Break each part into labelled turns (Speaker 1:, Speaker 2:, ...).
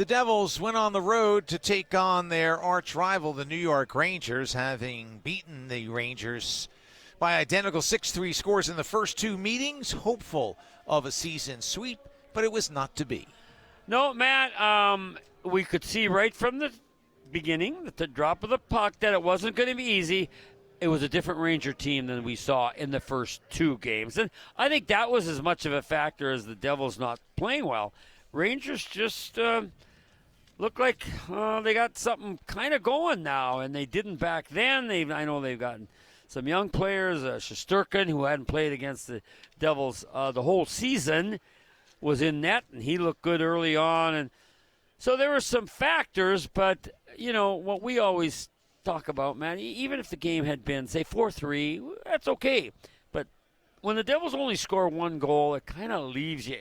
Speaker 1: The Devils went on the road to take on their arch rival, the New York Rangers, having beaten the Rangers by identical 6-3 scores in the first two meetings, hopeful of a season sweep, but it was not to be.
Speaker 2: No, Matt, we could see right from the beginning, at the drop of the puck, that it wasn't going to be easy. It was a different Ranger team than we saw in the first two games. And I think that was as much of a factor as the Devils not playing well. Rangers just look like they got something kind of going now, and they didn't back then. I know they've gotten some young players. Shesterkin, who hadn't played against the Devils the whole season, was in net, and he looked good early on. And so there were some factors, but, you know, what we always talk about, man, even if the game had been, say, 4-3, that's okay. But when the Devils only score one goal, it kind of leaves you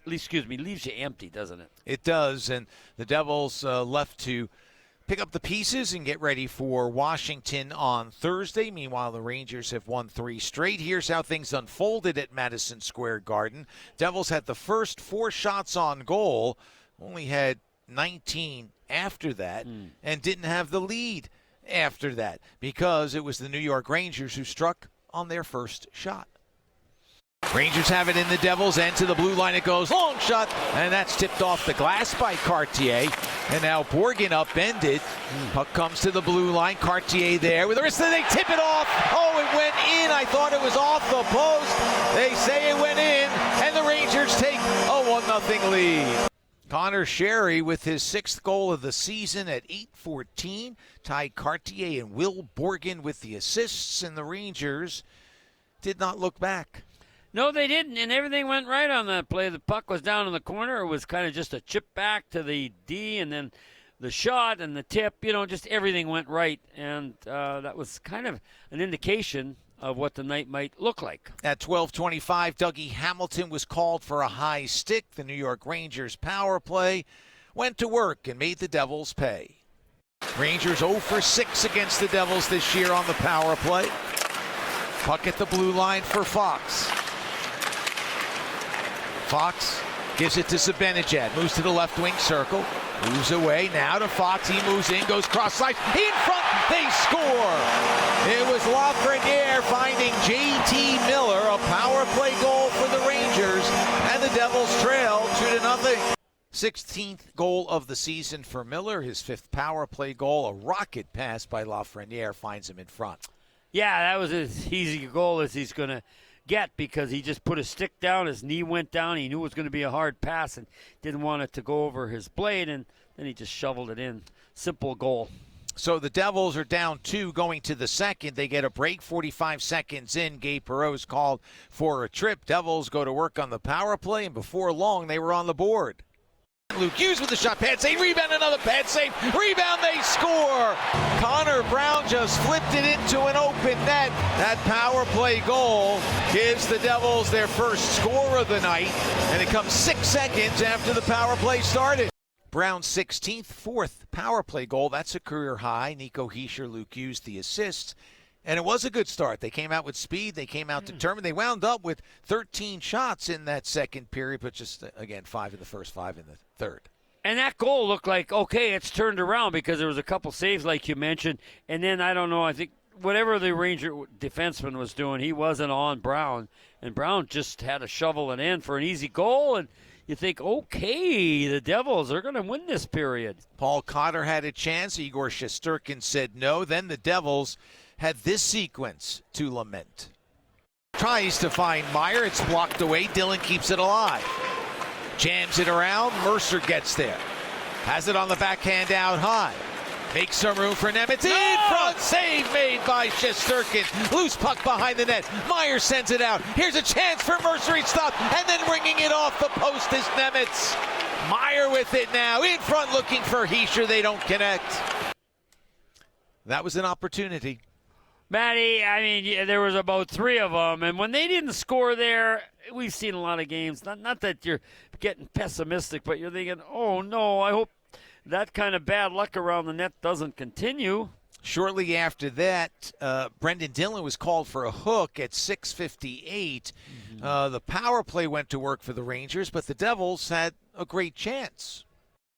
Speaker 2: empty, doesn't it?
Speaker 1: It does, and the Devils left to pick up the pieces and get ready for Washington on Thursday. Meanwhile, the Rangers have won 3 straight. Here's how things unfolded at Madison Square Garden. Devils had the first 4 shots on goal, only had 19 after that, and didn't have the lead after that because it was the New York Rangers who struck on their first shot. Rangers have it in the Devils' end. To the blue line it goes. Long shot, and that's tipped off the glass by Cartier. And now Borgen upended. Puck comes to the blue line. Cartier there with the wrist. They tip it off. Oh, it went in. I thought it was off the post. They say it went in, and the Rangers take a 1-0 lead. Connor Sherry with his 6th goal of the season at 8:14. Tied Cartier and Will Borgen with the assists, and the Rangers did not look back.
Speaker 2: No, they didn't, and everything went right on that play. The puck was down in the corner. It was kind of just a chip back to the D, and then the shot and the tip, just everything went right. And that was kind of an indication of what the night might look like.
Speaker 1: At 12:25, Dougie Hamilton was called for a high stick. The New York Rangers power play went to work and made the Devils pay. Rangers 0 for 6 against the Devils this year on the power play. Puck at the blue line for Fox. Fox gives it to Zibanejad, moves to the left wing circle, moves away, now to Fox, he moves in, goes cross side, in front, they score! It was Lafreniere finding J.T. Miller, a power play goal for the Rangers, and the Devils trail 2-0. 16th goal of the season for Miller, his 5th power play goal, a rocket pass by Lafreniere finds him in front.
Speaker 2: Yeah, that was as easy a goal as he's going to get because he just put his stick down, his knee went down, he knew it was going to be a hard pass and didn't want it to go over his blade, and then he just shoveled it in. Simple goal.
Speaker 1: So the Devils are down 2 going to the second. They get a break 45 seconds in. Gabe Perreault's called for a trip. Devils go to work on the power play, and before long they were on the board. Luke Hughes with the shot, pad save, rebound, another pad save, rebound, they score! Connor Brown just flipped it into an open net. That power play goal gives the Devils their first score of the night, and it comes 6 seconds after the power play started. Brown's 16th, 4th power play goal, that's a career high. Nico Hischier, Luke Hughes, the assists. And it was a good start. They came out with speed. They came out determined. They wound up with 13 shots in that second period, but just, again, 5 in the first, 5 in the third.
Speaker 2: And that goal looked like, okay, it's turned around because there was a couple saves like you mentioned. And then, I don't know, I think whatever the Ranger defenseman was doing, he wasn't on Brown. And Brown just had to shovel it in for an easy goal. And you think, okay, the Devils are going to win this period.
Speaker 1: Paul Cotter had a chance. Igor Shesterkin said no. Then the Devils had this sequence to lament. Tries to find Meyer. It's blocked away. Dillon keeps it alive. Jams it around. Mercer gets there. Has it on the backhand out high. Makes some room for Nemitz. In front. Save made by Shesterkin. Loose puck behind the net. Meyer sends it out. Here's a chance for Mercer. He stopped. And then ringing it off the post is Nemitz. Meyer with it now. In front looking for Hischier. They don't connect. That was an opportunity.
Speaker 2: Matty, I mean, there was about 3 of them, and when they didn't score there, we've seen a lot of games. Not that you're getting pessimistic, but you're thinking, oh, no, I hope that kind of bad luck around the net doesn't continue.
Speaker 1: Shortly after that, Brendan Dillon was called for a hook at 6:58. The power play went to work for the Rangers, but the Devils had a great chance.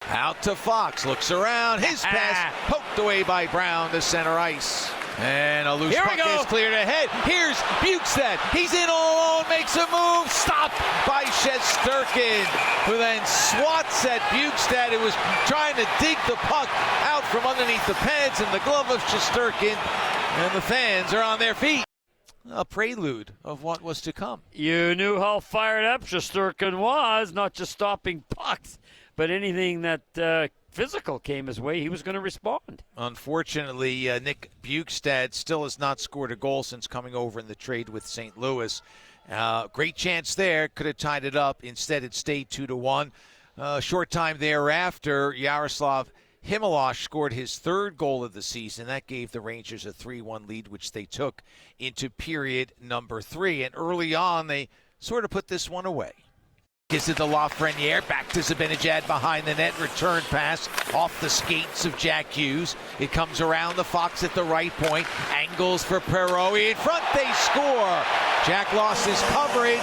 Speaker 1: Out to Fox, looks around, his pass poked away by Brown to center ice. And a loose puck is cleared ahead. Here's Bukestad. He's in all alone, makes a move. Stopped by Shesterkin, who then swats at Bukestad, who was trying to dig the puck out from underneath the pads in the glove of Shesterkin. And the fans are on their feet. A prelude of what was to come.
Speaker 2: You knew how fired up Shesterkin was, not just stopping pucks, but anything that physical came his way, he was going to respond.
Speaker 1: Unfortunately, Nick Bukestad still has not scored a goal since coming over in the trade with St. Louis. Great chance there, could have tied it up. Instead, it stayed 2-1. Short time thereafter, Yaroslav Himalash scored his third goal of the season. That gave the Rangers a 3-1 lead, which they took into period number 3. And early on, they sort of put this one away. Gives it to Lafreniere, back to Zibanejad behind the net, return pass off the skates of Jack Hughes. It comes around the Fox at the right point, angles for Perreault, in front, they score. Jack lost his coverage,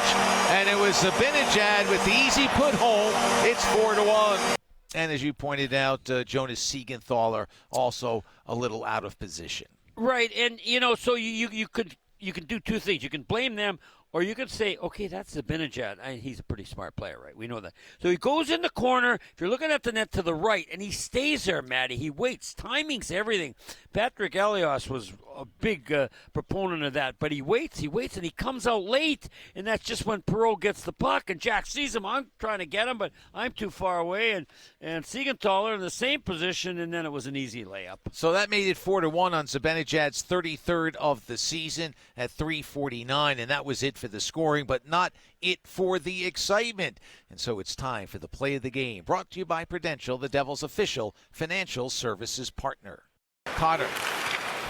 Speaker 1: and it was Zibanejad with the easy put home. It's 4-1. And as you pointed out, Jonas Siegenthaler also a little out of position.
Speaker 2: Right, and so you can do two things. You can blame them, or you could say, okay, that's Zibanejad. He's a pretty smart player, right? We know that. So he goes in the corner. If you're looking at the net to the right, and he stays there, Matty. He waits. Timing's everything. Patrick Elias was a big proponent of that. But he waits, and he comes out late. And that's just when Perreault gets the puck. And Jack sees him. I'm trying to get him, but I'm too far away. And Siegenthaler in the same position, and then it was an easy layup.
Speaker 1: So that made it 4-1 on Zibanejad's 33rd of the season at 3:49. And that was it for the scoring, but not it for the excitement. And so it's time for the play of the game, brought to you by Prudential, the Devils' official financial services partner. Cotter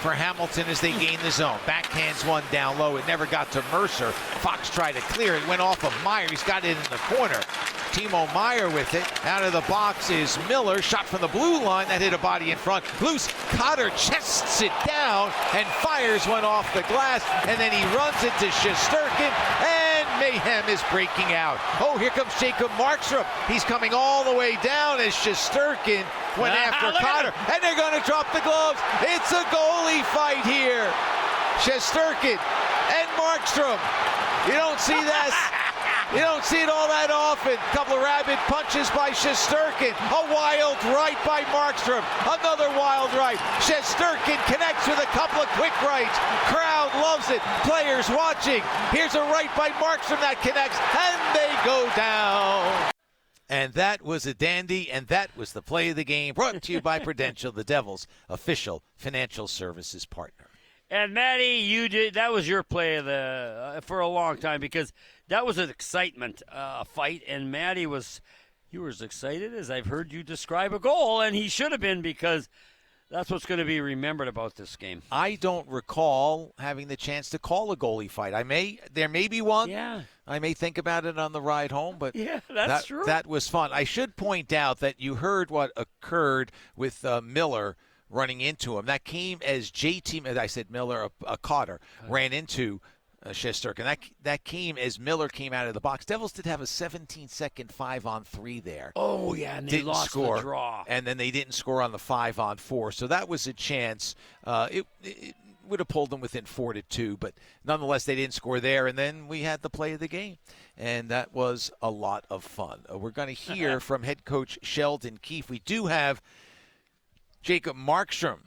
Speaker 1: for Hamilton as they gain the zone. Backhands one down low. It never got to Mercer. Fox tried to clear it. Went off of Meyer. He's got it in the corner. Timo Meyer with it. Out of the box is Miller. Shot from the blue line. That hit a body in front. Loose. Cotter chests it down and fires one off the glass. And then he runs it to Shesterkin. And mayhem is breaking out. Oh, here comes Jacob Markstrom. He's coming all the way down as Shesterkin went after Cotter. And they're going to drop the gloves. It's a goalie fight here. Shesterkin and Markstrom. You don't see that. You don't see it all that often. A couple of rabid punches by Shesterkin. A wild right by Markstrom. Another wild right. Shesterkin connects with a couple of quick rights. Crowd loves it. Players watching. Here's a right by Markstrom that connects, and they go down. And that was a dandy, and that was the play of the game, brought to you by Prudential, the Devils' official financial services partner.
Speaker 2: And Matty, that was your play of for a long time, because that was an excitement fight, and Matty you were as excited as I've heard you describe a goal, and he should have been, because that's what's going to be remembered about this game.
Speaker 1: I don't recall having the chance to call a goalie fight. There may be one.
Speaker 2: Yeah.
Speaker 1: I may think about it on the ride home, but
Speaker 2: yeah, that's true.
Speaker 1: That was fun. I should point out that you heard what occurred with Miller running into him. That came as I said Miller, a Cotter, ran into Shesterkin. That came as Miller came out of the box. Devils did have a 17-second 5-on-3 there.
Speaker 2: Oh, yeah, and they lost
Speaker 1: score,
Speaker 2: the draw.
Speaker 1: And then they didn't score on the 5-on-4. So that was a chance. It would have pulled them within 4-2, but nonetheless, they didn't score there. And then we had the play of the game, and that was a lot of fun. We're going to hear from head coach Sheldon Keefe. We do have Jacob Markstrom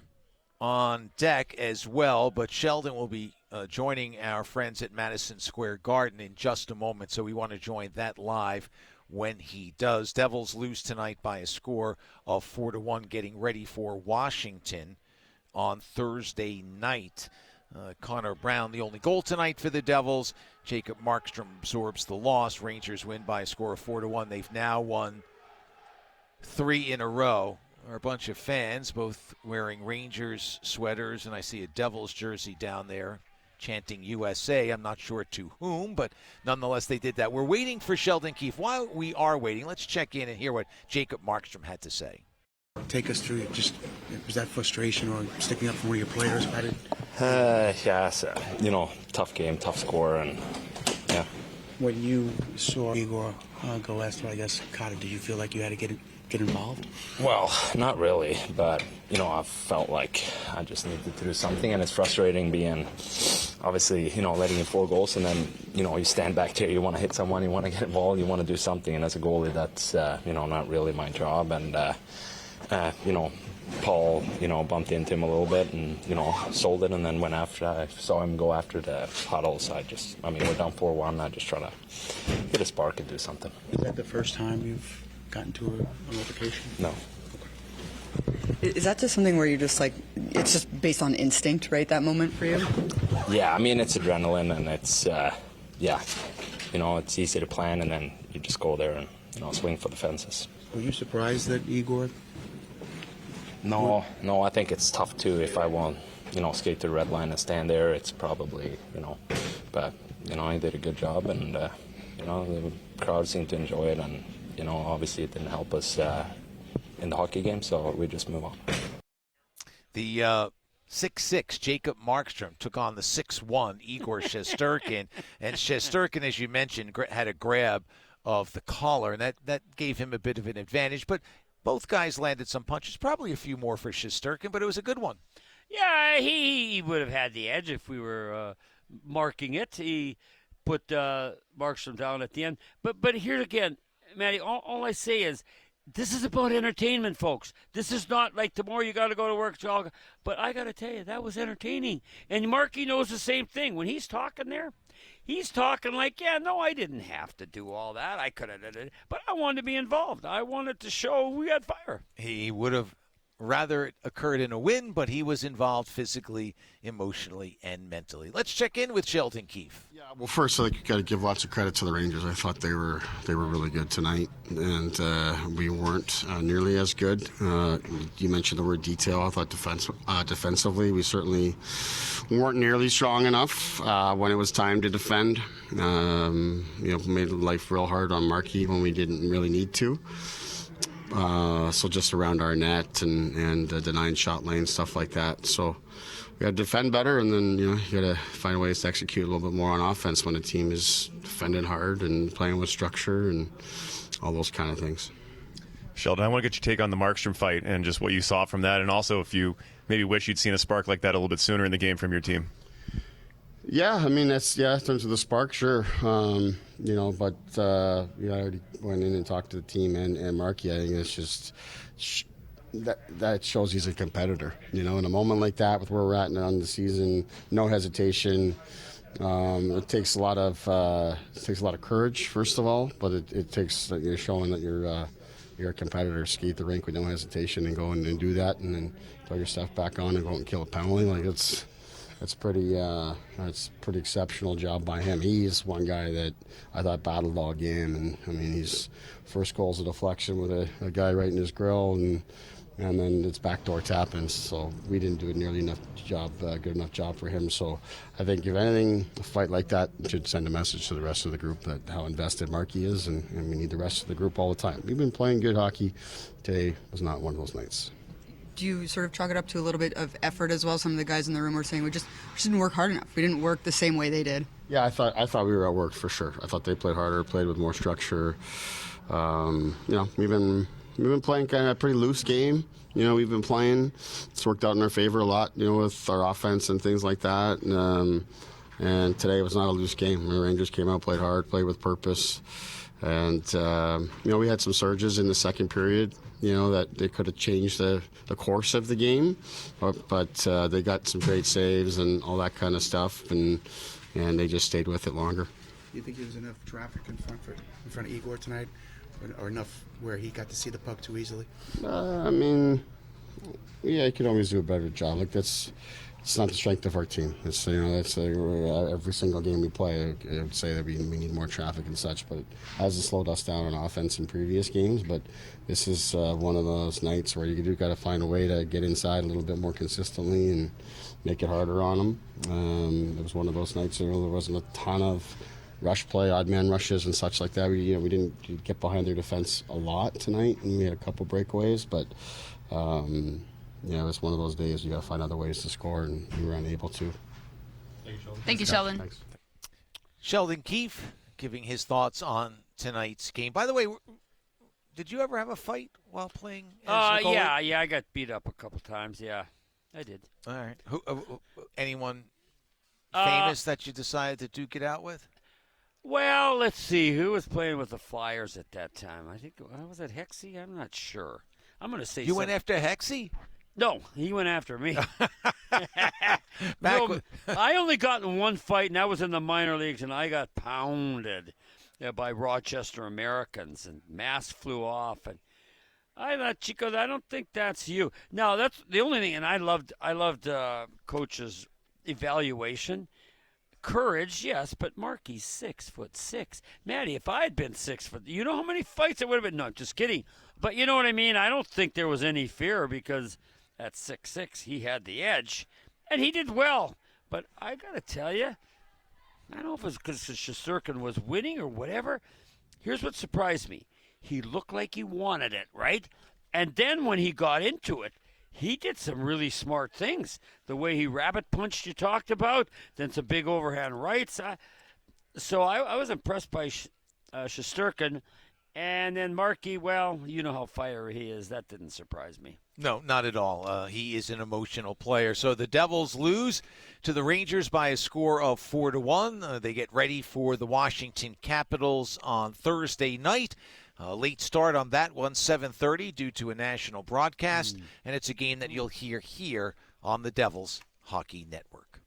Speaker 1: on deck as well, but Sheldon will be joining our friends at Madison Square Garden in just a moment, so we want to join that live when he does. Devils lose tonight by a score of 4-1, getting ready for Washington on Thursday night. Connor Brown, the only goal tonight for the Devils. Jacob Markstrom absorbs the loss. Rangers win by a score of 4-1. They've now won 3 in a row. There are a bunch of fans, both wearing Rangers sweaters, and I see a Devils jersey down there chanting USA. I'm not sure to whom, but nonetheless they did that. We're waiting for Sheldon Keefe. While we are waiting, let's check in and hear what Jacob Markstrom had to say.
Speaker 3: Take us through was that frustration or sticking up for one of your players?
Speaker 4: Yeah, tough game, tough score, and yeah.
Speaker 3: When you saw Igor go after, I guess, Cotter, did you feel like you had to get get involved?
Speaker 4: Well, not really, but I felt like I just needed to do something, and it's frustrating being, obviously, letting in 4 goals, and then you stand back there, you want to hit someone, you want to get involved, you want to do something, and as a goalie, that's not really my job, and Paul, bumped into him a little bit and, sold it, and then went after. I saw him go after the puddle, so we're down 4-1. I just try to get a spark and do something.
Speaker 3: Is that the first time you've gotten to an altercation?
Speaker 4: No.
Speaker 5: Is that just something where you're just like, it's just based on instinct, right, that moment for you?
Speaker 4: Yeah, it's adrenaline, and it's, it's easy to plan, and then you just go there and, swing for the fences.
Speaker 3: Were you surprised that Igor?
Speaker 4: No, I think it's tough too. If I won't, skate to the red line and stand there, it's probably, but, he did a good job, and, the crowd seemed to enjoy it, and, obviously it didn't help us in the hockey game, so we just move on.
Speaker 1: The 6'6" Jacob Markstrom took on the 6'1" Igor Shesterkin, and Shesterkin, as you mentioned, had a grab of the collar, and that gave him a bit of an advantage, but both guys landed some punches, probably a few more for Shesterkin, but it was a good one.
Speaker 2: Yeah, he would have had the edge if we were marking it. He put Markstrom down at the end. But here again, Matty, all I say is this is about entertainment, folks. This is not like tomorrow you got to go to work, jog. But I got to tell you, that was entertaining. And Marky knows the same thing. When he's talking there, he's talking like, yeah, no, I didn't have to do all that. I could have done it. But I wanted to be involved. I wanted to show we had fire.
Speaker 1: He would have rather it occurred in a win, but he was involved physically, emotionally, and mentally. Let's check in with Sheldon Keefe.
Speaker 6: Yeah, well, first, you got to give lots of credit to the Rangers. I thought they were really good tonight, and we weren't nearly as good. You mentioned the word detail. I thought defensively, we certainly weren't nearly strong enough when it was time to defend. Made life real hard on Markey when we didn't really need to. So just around our net and denying shot lane, stuff like that. So we got to defend better, and then you got to find ways to execute a little bit more on offense when a team is defending hard and playing with structure and all those kind of things.
Speaker 7: Sheldon, I want to get your take on the Markstrom fight and just what you saw from that, and also if you maybe wish you'd seen a spark like that a little bit sooner in the game from your team.
Speaker 6: Yeah, that's in terms of the spark, sure. But I already went in and talked to the team and Markey. I think it's just that shows he's a competitor. In a moment like that, with where we're at on the season, no hesitation. It takes a lot of courage, first of all, but it takes you're showing that you're a competitor. Skate the rink with no hesitation and go in and do that, and then throw your stuff back on and go out and kill a penalty. That's pretty exceptional job by him. He's one guy that I thought battled all game, and his first goal's a deflection with a guy right in his grill, and then it's backdoor tap-ins. So we didn't do a nearly enough job, good enough job for him. So I think if anything, a fight like that should send a message to the rest of the group that how invested Markey is, and we need the rest of the group all the time. We've been playing good hockey. Today was not one of those nights.
Speaker 5: Do you sort of chalk it up to a little bit of effort as well? Some of the guys in the room were saying we just didn't work hard enough. We didn't work the same way they did.
Speaker 6: Yeah, I thought we were outworked for sure. I thought they played harder, played with more structure. We've been playing kind of a pretty loose game. We've been playing. It's worked out in our favor a lot. With our offense and things like that. And today was not a loose game. The Rangers came out, played hard, played with purpose. And, we had some surges in the second period, that they could have changed the course of the game. But they got some great saves and all that kind of stuff, and they just stayed with it longer.
Speaker 3: Do you think there was enough traffic in front of Igor tonight, or enough where he got to see the puck too easily?
Speaker 6: He could always do a better job. It's not the strength of our team. It's every single game we play, I would say that we need more traffic and such, but it hasn't slowed us down on offense in previous games. But this is one of those nights where you got to find a way to get inside a little bit more consistently and make it harder on them. It was one of those nights where there wasn't a ton of rush play, odd man rushes and such like that. We didn't get behind their defense a lot tonight, and we had a couple breakaways, but. It's one of those days you got to find other ways to score, and we were unable to.
Speaker 8: Thank you, Sheldon.
Speaker 6: Thanks.
Speaker 1: Sheldon Keefe giving his thoughts on tonight's game. By the way, Did you ever have a fight while playing? As a goalie?
Speaker 2: Yeah, I got beat up a couple times. Yeah, I did.
Speaker 1: All right. Anyone famous that you decided to duke it out with?
Speaker 2: Well, let's see. Who was playing with the Flyers at that time? I think was it Hexy? I'm not sure. I'm going to say
Speaker 1: you went after Hexy.
Speaker 2: No, he went after me.
Speaker 1: No,
Speaker 2: I only got in one fight, and that was in the minor leagues, and I got pounded by Rochester Americans, and masks flew off. And I thought, Chico, I don't think that's you. No, that's the only thing. And I loved Coach's evaluation. Courage, yes, but Marky's 6'6". Maddie, if I had been 6 foot, you know how many fights it would have been? No, just kidding. But you know what I mean? I don't think there was any fear because at 6'6", he had the edge, and he did well. But I got to tell you, I don't know if it was because Shesterkin was winning or whatever. Here's what surprised me. He looked like he wanted it, right? And then when he got into it, he did some really smart things. The way he rabbit punched you talked about, then some big overhand rights. So I was impressed by Shesterkin. And then Markey, well, you know how fiery he is. That didn't surprise me.
Speaker 1: No, not at all. He is an emotional player. So the Devils lose to the Rangers by a score of 4-1. They get ready for the Washington Capitals on Thursday night. Late start on that one, 7:30, due to a national broadcast. And it's a game that you'll hear here on the Devils Hockey Network.